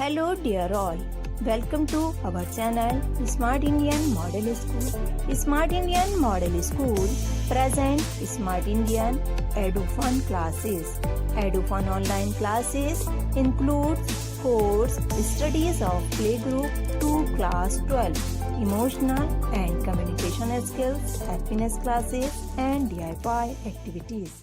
Hello dear all, welcome to our channel Smart Indian Model School. Smart Indian Model School present Smart Indian EduFun classes. EduFun online classes includes course studies of playgroup to class 12, emotional and communication skills, happiness classes and DIY activities.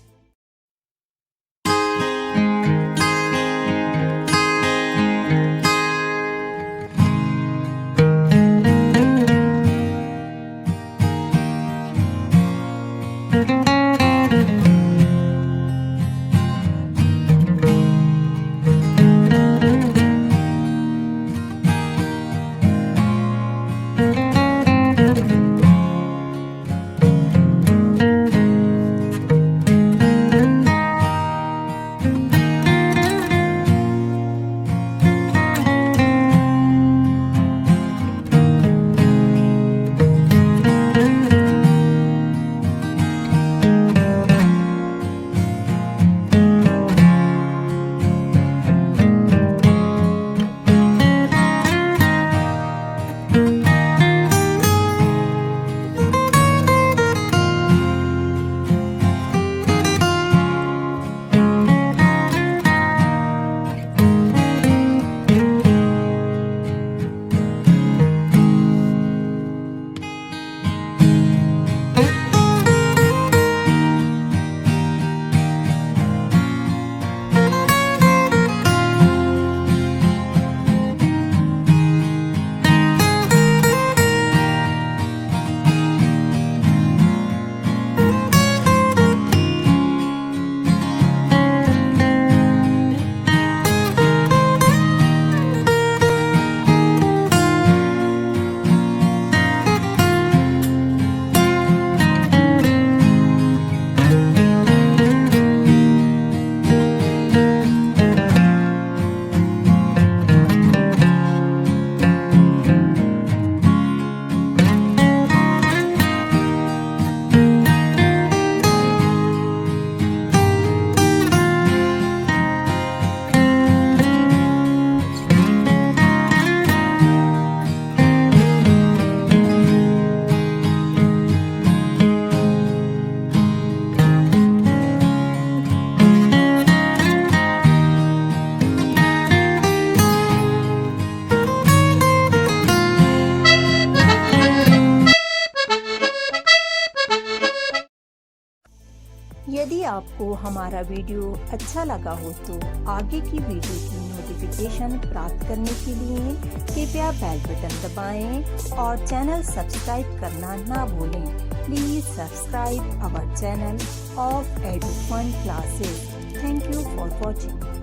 यदि आपको हमारा video अच्छा लगा हो तो आगे की video की नोटिफिकेशन प्राप्त करने के लिए कृपया बेल बटन दबाएं और चैनल सब्सक्राइब करना ना भूलें। Please subscribe our channel of EduFun classes. Thank you for watching.